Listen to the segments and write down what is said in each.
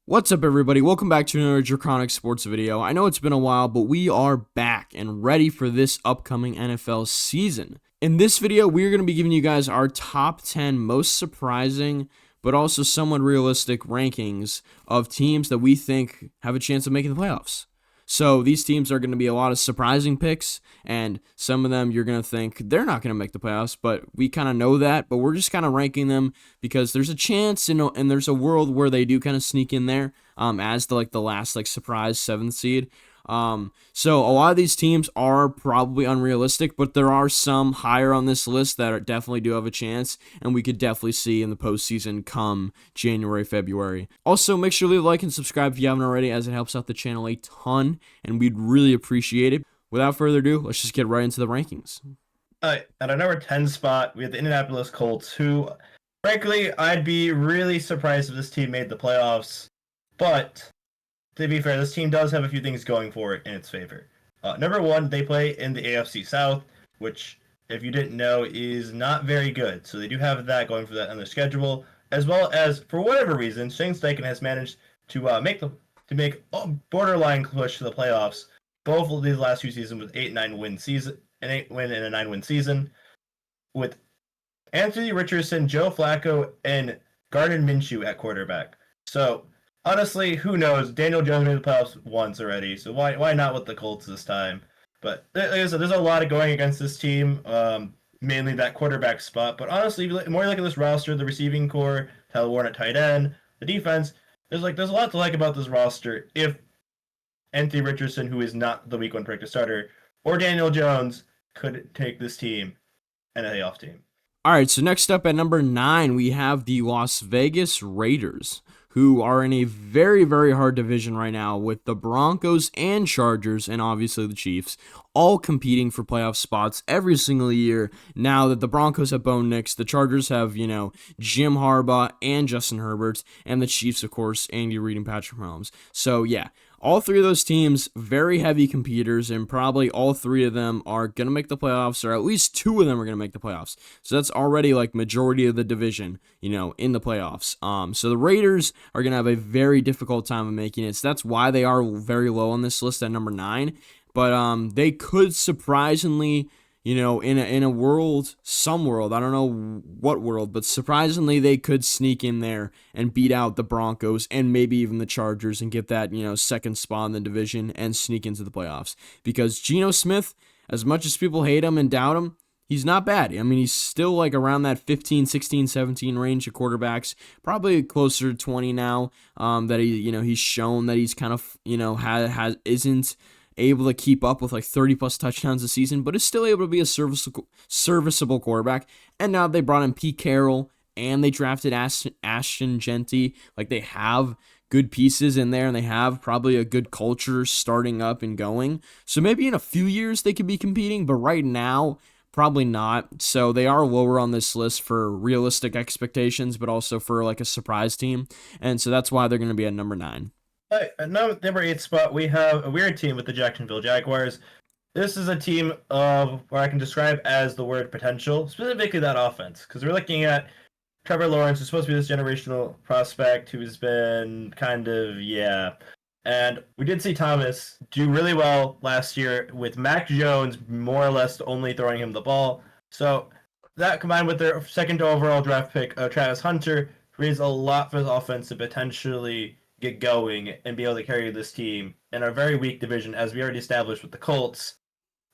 What's up, everybody? Welcome back to another Draconic Sports video. I know it's been a while, but we are back and ready for this upcoming NFL season. In this video, we're going to be giving you guys our top 10 most surprising, but also somewhat realistic rankings of teams that we think have a chance of making the playoffs. So these teams are going to be a lot of surprising picks, and some of them you're going to think they're not going to make the playoffs, but we kind of know that, but we're just kind of ranking them because there's a chance, and there's a world where they do kind of sneak in there as the last surprise 7th seed. So a lot of these teams are probably unrealistic, but there are some higher on this list that definitely do have a chance, and we could definitely see in the postseason come January, February. Also, make sure to leave a like and subscribe if you haven't already, as it helps out the channel a ton, and we'd really appreciate it. Without further ado, let's just get right into the rankings. At our number 10 spot, we have the Indianapolis Colts, who, frankly, I'd be really surprised if this team made the playoffs, but to be fair, this team does have a few things going for it in its favor. Number one, they play in the AFC South, which, if you didn't know, is not very good. So they do have that going for that on their schedule, as well as, for whatever reason, Shane Steichen has managed to make a borderline push to the playoffs. Both of these last few seasons with 8-9 win season, an 8-win and a 9-win season, with Anthony Richardson, Joe Flacco, and Gardner Minshew at quarterback. So honestly, who knows? Daniel Jones made the playoffs once already, so why not with the Colts this time? But like I said, there's a lot of going against this team, mainly that quarterback spot. But honestly, more look at this roster, the receiving core, Tyler Warren at tight end, the defense. There's a lot to like about this roster. If Anthony Richardson, who is not the week one practice starter, or Daniel Jones could take this team and a playoff team. All right, so next up at number 9, we have the Las Vegas Raiders, who are in a very, very hard division right now with the Broncos and Chargers and obviously the Chiefs all competing for playoff spots every single year. Now that the Broncos have Bo Nix, the Chargers have, Jim Harbaugh and Justin Herbert, and the Chiefs, of course, Andy Reid and Patrick Mahomes. So, yeah. All three of those teams, very heavy competitors, and probably all three of them are going to make the playoffs, or at least two of them are going to make the playoffs. So that's already majority of the division, in the playoffs. So the Raiders are going to have a very difficult time of making it. So that's why they are very low on this list at number 9. But they could surprisingly, in a world, some world, I don't know what world, but surprisingly they could sneak in there and beat out the Broncos and maybe even the Chargers and get that, second spot in the division and sneak into the playoffs. Because Geno Smith, as much as people hate him and doubt him, he's not bad. I mean, he's still around that 15, 16, 17 range of quarterbacks, probably closer to 20 now, that he's shown that he's kind of, isn't able to keep up with 30 plus touchdowns a season, but is still able to be a serviceable quarterback. And now they brought in Pete Carroll and they drafted Ashton Genty. They have good pieces in there, and they have probably a good culture starting up and going. So maybe in a few years they could be competing, but right now, probably not. So they are lower on this list for realistic expectations, but also for a surprise team. And so that's why they're going to be at number 9. At number 8 spot, we have a weird team with the Jacksonville Jaguars. This is a team of what I can describe as the word potential, specifically that offense. Because we're looking at Trevor Lawrence, who's supposed to be this generational prospect who's been And we did see Thomas do really well last year with Mac Jones more or less only throwing him the ball. So that combined with their second overall draft pick, Travis Hunter, creates a lot for the offense to potentially get going and be able to carry this team in a very weak division, as we already established with the Colts.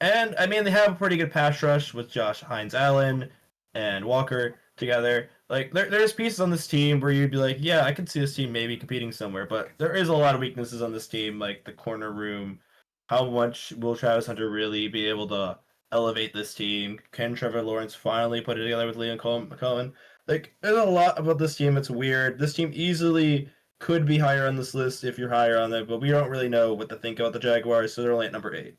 And I mean, they have a pretty good pass rush with Josh Hines-Allen and Walker together. There's pieces on this team where you'd be I could see this team maybe competing somewhere, but there is a lot of weaknesses on this team, like the corner room. How much will Travis Hunter really be able to elevate this team? Can Trevor Lawrence finally put it together with Liam Cohen? There's a lot about this team. It's weird. This team easily could be higher on this list if you're higher on them, but we don't really know what to think about the Jaguars, so they're only at number 8.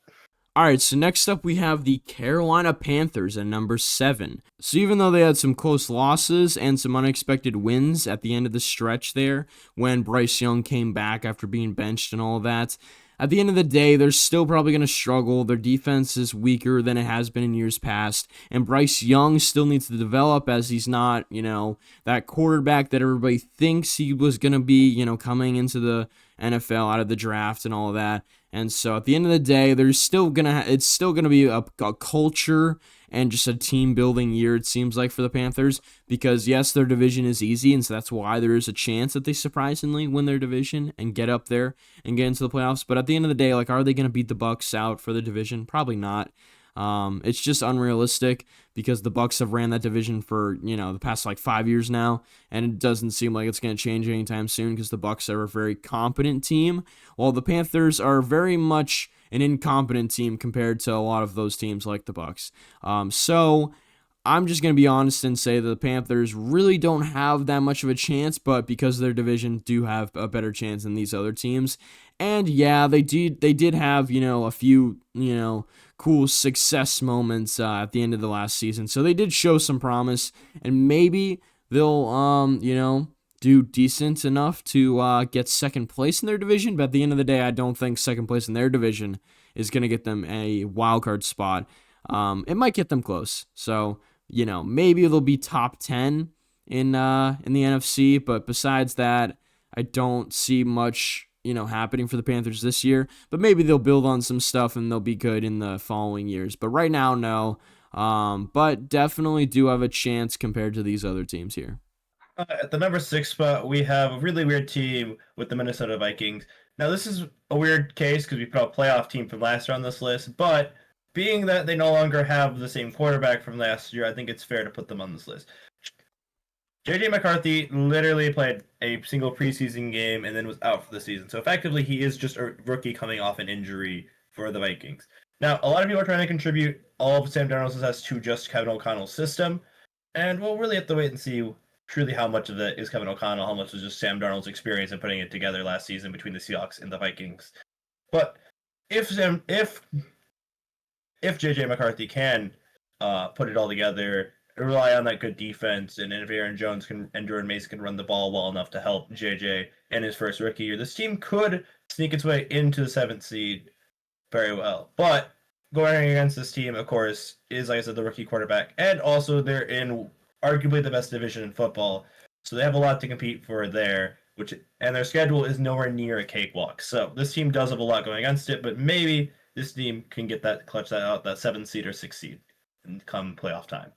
All right, so next up we have the Carolina Panthers at number 7. So even though they had some close losses and some unexpected wins at the end of the stretch there, when Bryce Young came back after being benched and all that, at the end of the day, they're still probably going to struggle. Their defense is weaker than it has been in years past. And Bryce Young still needs to develop, as he's not, that quarterback that everybody thinks he was going to be, coming into the NFL out of the draft and all of that. And so at the end of the day, it's still gonna be a culture and just a team building year, it seems like, for the Panthers, because yes, their division is easy, and so that's why there is a chance that they surprisingly win their division and get up there and get into the playoffs. But at the end of the day, like, are they gonna beat the Bucks out for the division? Probably not. It's just unrealistic because the Bucks have ran that division for the past like 5 years now, and it doesn't seem like it's going to change anytime soon because the Bucks are a very competent team, while the Panthers are very much an incompetent team compared to a lot of those teams like the Bucks. So I'm just going to be honest and say that the Panthers really don't have that much of a chance, but because their division do have a better chance than these other teams. And yeah, they did have, a few, cool success moments at the end of the last season. So they did show some promise, and maybe they'll, do decent enough to get second place in their division. But at the end of the day, I don't think second place in their division is going to get them a wild card spot. It might get them close. So, maybe they'll be top 10 in the NFC. But besides that, I don't see much happening for the Panthers this year, but maybe they'll build on some stuff and they'll be good in the following years. But right now, no. But definitely do have a chance compared to these other teams here. At the number 6 spot, we have a really weird team with the Minnesota Vikings. Now, this is a weird case because we put a playoff team from last year on this list, but being that they no longer have the same quarterback from last year, I think it's fair to put them on this list. JJ McCarthy literally played a single preseason game and then was out for the season. So effectively, he is just a rookie coming off an injury for the Vikings. Now, a lot of people are trying to contribute all of Sam Darnold's success to just Kevin O'Connell's system. And we'll really have to wait and see truly how much of it is Kevin O'Connell, how much was just Sam Darnold's experience in putting it together last season between the Seahawks and the Vikings. But if JJ McCarthy can put it all together, rely on that good defense, and if Aaron Jones and Jordan Mason can run the ball well enough to help JJ in his first rookie year, this team could sneak its way into the 7th seed very well. But going against this team, of course, is, like I said, the rookie quarterback, and also they're in arguably the best division in football, so they have a lot to compete for there, and their schedule is nowhere near a cakewalk. So this team does have a lot going against it, but maybe this team can clutch that out, that 7th seed or 6th seed, and come playoff time.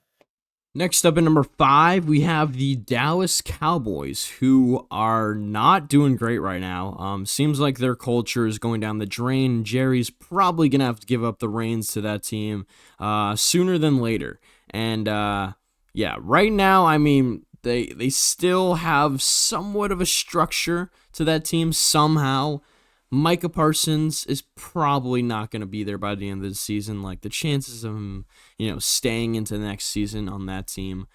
Next up at number 5, we have the Dallas Cowboys, who are not doing great right now. Seems like their culture is going down the drain. Jerry's probably going to have to give up the reins to that team sooner than later. And right now, I mean, they still have somewhat of a structure to that team somehow. Micah Parsons is probably not going to be there by the end of the season. Like, the chances of him, staying into the next season on that team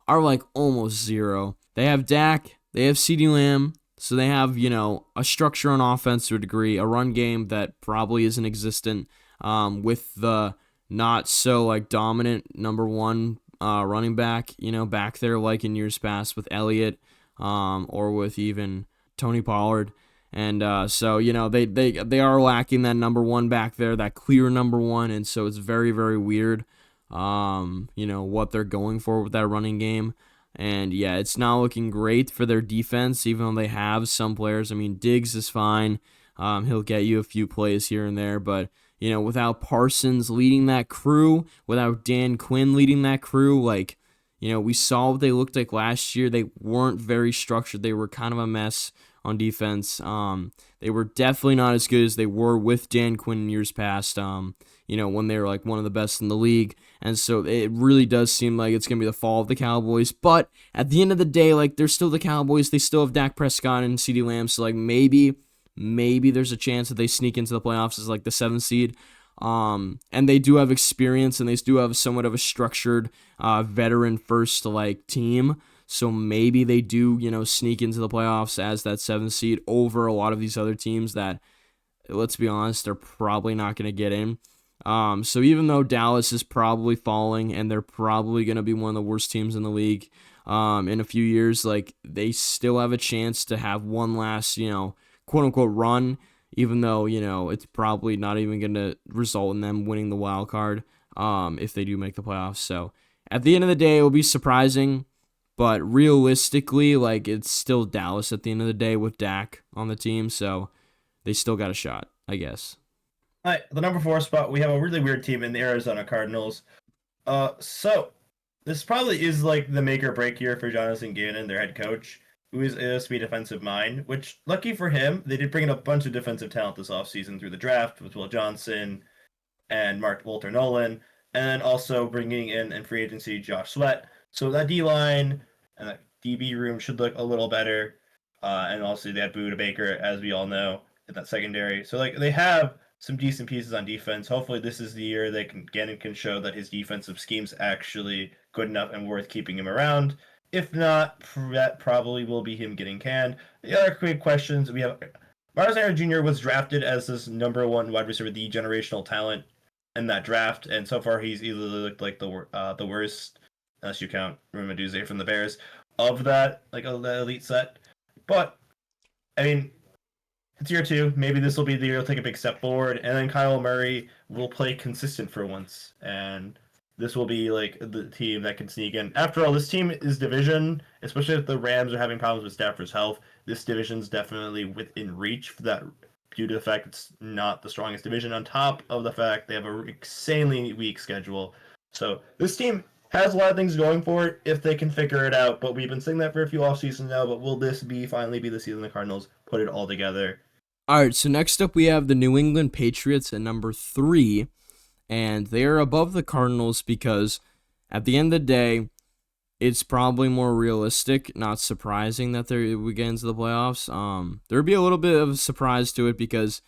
are like almost zero. They have Dak, they have CeeDee Lamb, so they have, a structure on offense to a degree, a run game that probably isn't existent with the not so like dominant number one running back, back there like in years past with Elliott or with even Tony Pollard. And so, they are lacking that number one back there, that clear number one. And so it's very, very weird, what they're going for with that running game. And yeah, it's not looking great for their defense, even though they have some players. I mean, Diggs is fine. He'll get you a few plays here and there. But, without Parsons leading that crew, without Dan Quinn leading that crew, we saw what they looked like last year. They weren't very structured. They were kind of a mess on defense. They were definitely not as good as they were with Dan Quinn in years past, when they were like one of the best in the league. And so it really does seem like it's going to be the fall of the Cowboys. But at the end of the day, they're still the Cowboys. They still have Dak Prescott and CeeDee Lamb. So maybe there's a chance that they sneak into the playoffs as the 7th seed. And they do have experience, and they do have somewhat of a structured veteran first team. So maybe they do, sneak into the playoffs as that 7th seed over a lot of these other teams that, let's be honest, they're probably not going to get in. So even though Dallas is probably falling and they're probably going to be one of the worst teams in the league in a few years, they still have a chance to have one last, quote-unquote run even though, it's probably not even going to result in them winning the wild card if they do make the playoffs. So at the end of the day, it will be surprising, but realistically, like, it's still Dallas at the end of the day with Dak on the team, so they still got a shot, I guess. All right, the number 4 spot, we have a really weird team in the Arizona Cardinals. So this probably is like the make or break year for Jonathan Gannon, their head coach, who is a speed defensive mind. Which, lucky for him, they did bring in a bunch of defensive talent this offseason through the draft with Will Johnson and Mark Walter Nolan, and then also bringing in free agency Josh Sweat. So that D line and that DB room should look a little better. And also they have Buda Baker, as we all know, in that secondary. So like they have some decent pieces on defense. Hopefully this is the year Gannon can show that his defensive scheme's actually good enough and worth keeping him around. If not, that probably will be him getting canned. The other quick questions we have: Marcus Aaron Jr. was drafted as this number 1 wide receiver, the generational talent in that draft, and so far he's either looked like the worst, unless you count Rumaduze from the Bears, of that like the elite set. But I mean, it's year 2. Maybe this will be the year to take a big step forward, and then Kyle Murray will play consistent for once, and this will be like the team that can sneak in. After all, this team is division, especially if the Rams are having problems with Stafford's health. This division's definitely within reach for that, due to the fact it's not the strongest division, on top of the fact they have an insanely weak schedule. So this team has a lot of things going for it if they can figure it out, but we've been saying that for a few off seasons now. But will this finally be the season the Cardinals put it all together? All right, so next up we have the New England Patriots at number 3, and they are above the Cardinals because at the end of the day, it's probably more realistic, not surprising that we get into the playoffs. There'd be a little bit of a surprise to it because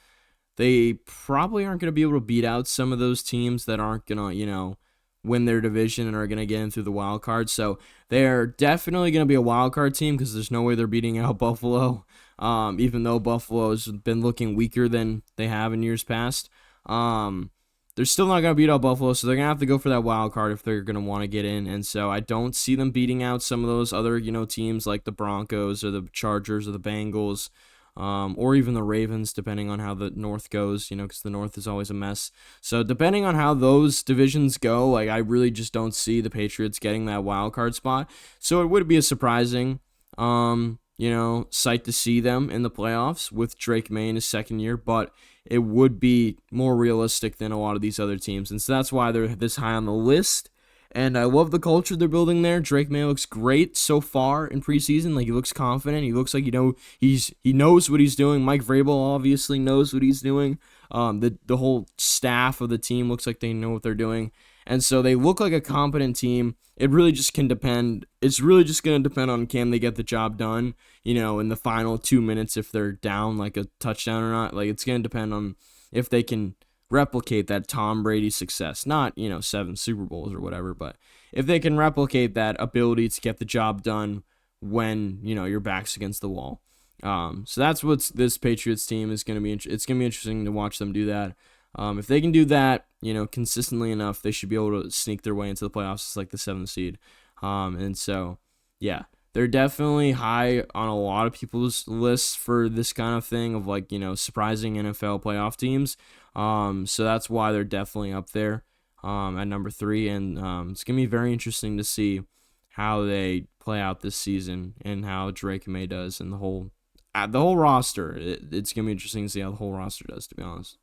they probably aren't going to be able to beat out some of those teams that aren't going to, win their division and are going to get in through the wild card. So they're definitely going to be a wild card team because there's no way they're beating out Buffalo, even though Buffalo's been looking weaker than they have in years past. They're still not going to beat out Buffalo, so they're going to have to go for that wild card if they're going to want to get in. And so I don't see them beating out some of those other, teams like the Broncos or the Chargers or the Bengals, or even the Ravens, depending on how the North goes, because the North is always a mess. So depending on how those divisions go, like, I really just don't see the Patriots getting that wild card spot. So it would be a surprising, sight to see them in the playoffs with Drake May in his second year, but it would be more realistic than a lot of these other teams. And so that's why they're this high on the list. And I love the culture they're building there. Drake May looks great so far in preseason. Like, he looks confident. He looks like he knows what he's doing. Mike Vrabel obviously knows what he's doing. The whole staff of the team looks like they know what they're doing. And so they look like a competent team. It really just can depend. It's really just going to depend on can they get the job done, in the final 2 minutes if they're down like a touchdown or not. Like, it's going to depend on if they can replicate that Tom Brady success. Not, 7 Super Bowls or whatever, but if they can replicate that ability to get the job done when, your back's against the wall. So that's what this Patriots team is going to be. It's going to be interesting to watch them do that. If they can do that, consistently enough, they should be able to sneak their way into the playoffs as like the 7th seed. And so, yeah, they're definitely high on a lot of people's lists for this kind of thing of like, surprising NFL playoff teams. So that's why they're definitely up there at number 3. And it's going to be very interesting to see how they play out this season and how Drake May does and the whole roster. It's going to be interesting to see how the whole roster does, to be honest.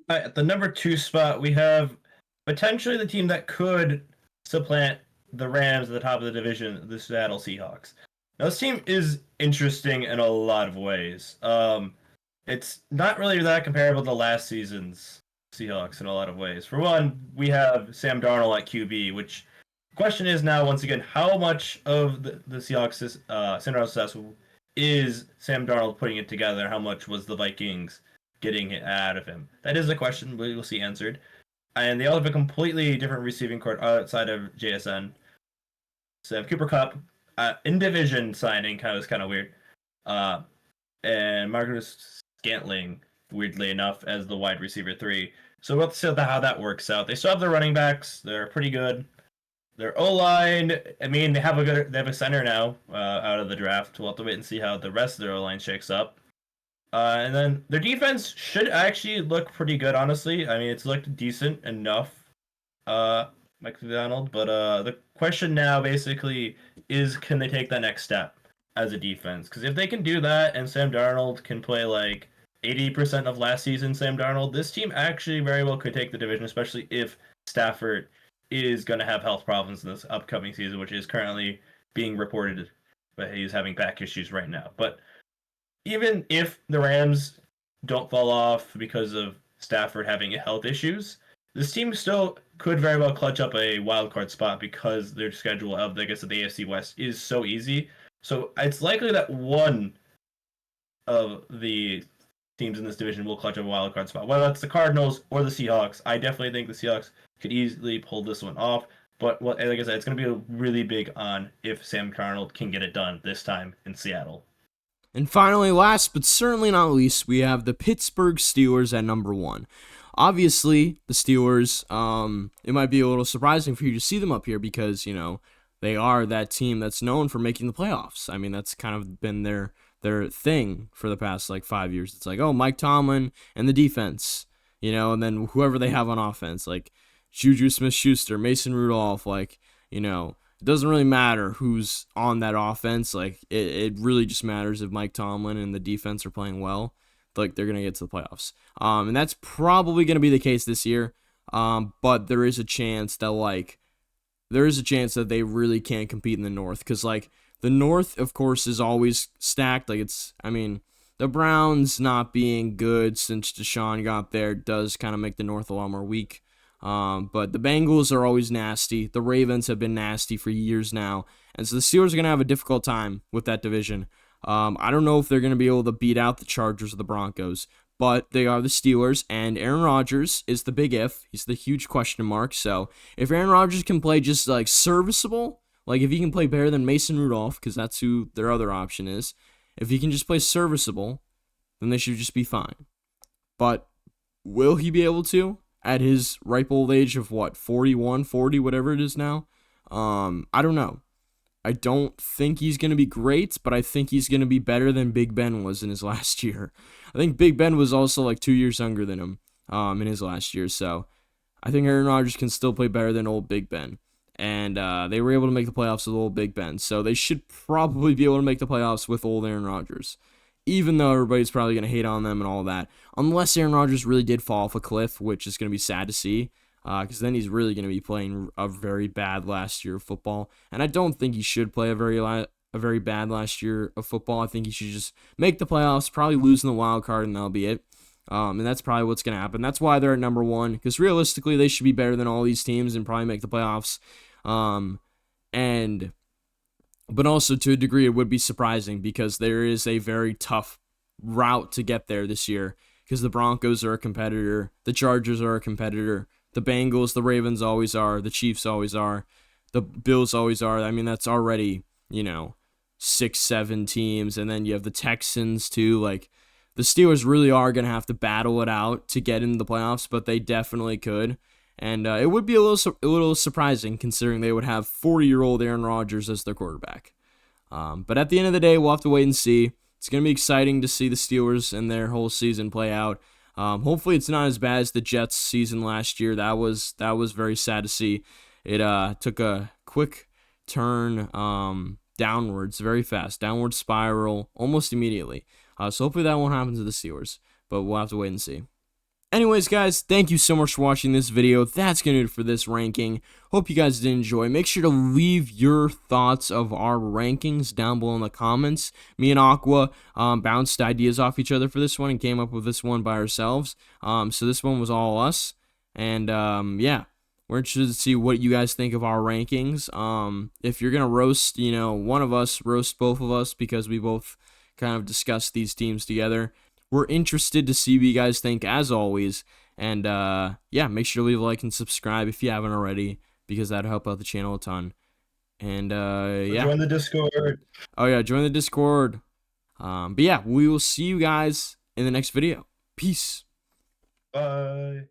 At the number 2 spot, we have potentially the team that could supplant the Rams at the top of the division, the Seattle Seahawks. Now, this team is interesting in a lot of ways. It's not really that comparable to last season's Seahawks in a lot of ways. For one, we have Sam Darnold at QB, which the question is now, once again, how much of the Seahawks' Sam Darnold's success is Sam Darnold putting it together? How much was the Vikings getting it out of him? That is a question we will see answered. And they all have a completely different receiving court outside of JSN. So Cooper Kupp, in division signing, was kind of weird. And Marcus Scantling, weirdly enough, as the wide receiver 3. So we'll see how that works out. They still have their running backs. They're pretty good. Their O-line, they have a center now out of the draft. We'll have to wait and see how the rest of their O-line shakes up. And then their defense should actually look pretty good, honestly. I mean, it's looked decent enough, uh, McDonald. But the question now basically is, can they take that next step as a defense? Because if they can do that, and Sam Darnold can play like 80% of last season, Sam Darnold, this team actually very well could take the division, especially if Stafford is going to have health problems in this upcoming season, which is currently being reported, but he's having back issues right now. But even if the Rams don't fall off because of Stafford having health issues, this team still could very well clutch up a wild card spot because their schedule of, I guess, the AFC West is so easy. So it's likely that one of the teams in this division will clutch up a wild card spot. Whether that's the Cardinals or the Seahawks, I definitely think the Seahawks could easily pull this one off. But like I said, it's going to be really big on if Sam Darnold can get it done this time in Seattle. And finally, last but certainly not least, we have the Pittsburgh Steelers at number 1. Obviously, the Steelers, it might be a little surprising for you to see them up here because, they are that team that's known for making the playoffs. I mean, that's kind of been their thing for the past, 5 years. It's like, oh, Mike Tomlin and the defense, and then whoever they have on offense, like Juju Smith-Schuster, Mason Rudolph, it doesn't really matter who's on that offense. It really just matters if Mike Tomlin and the defense are playing well. They're going to get to the playoffs. And that's probably going to be the case this year. But there is a chance that, they really can't compete in the North. Because, the North, of course, is always stacked. The Browns not being good since Deshaun got there does kind of make the North a lot more weak. But the Bengals are always nasty. The Ravens have been nasty for years now. And so the Steelers are going to have a difficult time with that division. I don't know if they're going to be able to beat out the Chargers or the Broncos, but they are the Steelers, and Aaron Rodgers is the big if. He's the huge question mark. So if Aaron Rodgers can play just serviceable, if he can play better than Mason Rudolph, because that's who their other option is, if he can just play serviceable, then they should just be fine. But will he be able to? At his ripe old age of 41, 40, whatever it is now? I don't know. I don't think he's going to be great, but I think he's going to be better than Big Ben was in his last year. I think Big Ben was also 2 years younger than him in his last year, so I think Aaron Rodgers can still play better than old Big Ben. And they were able to make the playoffs with old Big Ben, so they should probably be able to make the playoffs with old Aaron Rodgers. Even though everybody's probably going to hate on them and all that. Unless Aaron Rodgers really did fall off a cliff, which is going to be sad to see. Because then he's really going to be playing a very bad last year of football. And I don't think he should play a very bad last year of football. I think he should just make the playoffs, probably lose in the wild card, and that'll be it. And that's probably what's going to happen. That's why they're at number 1. Because realistically, they should be better than all these teams and probably make the playoffs. But also, to a degree, it would be surprising because there is a very tough route to get there this year because the Broncos are a competitor, the Chargers are a competitor, the Bengals, the Ravens always are, the Chiefs always are, the Bills always are. I mean, that's already, 6, 7 teams, and then you have the Texans too. The Steelers really are going to have to battle it out to get into the playoffs, but they definitely could. And it would be a little surprising considering they would have 40-year-old Aaron Rodgers as their quarterback. But at the end of the day, we'll have to wait and see. It's going to be exciting to see the Steelers and their whole season play out. Hopefully it's not as bad as the Jets season last year. That was very sad to see. It took a quick turn downwards very fast, downward spiral almost immediately. So hopefully that won't happen to the Steelers, but we'll have to wait and see. Anyways, guys, thank you so much for watching this video. That's going to do it for this ranking. Hope you guys did enjoy. Make sure to leave your thoughts of our rankings down below in the comments. Me and Aqua bounced ideas off each other for this one and came up with this one by ourselves. So this one was all us. And, yeah, we're interested to see what you guys think of our rankings. If you're going to roast, one of us, roast both of us because we both kind of discussed these teams together. We're interested to see what you guys think, as always. And, yeah, make sure to leave a like and subscribe if you haven't already, because that'll help out the channel a ton. And, yeah. Join the Discord. Oh, yeah, join the Discord. But, yeah, we will see you guys in the next video. Peace. Bye.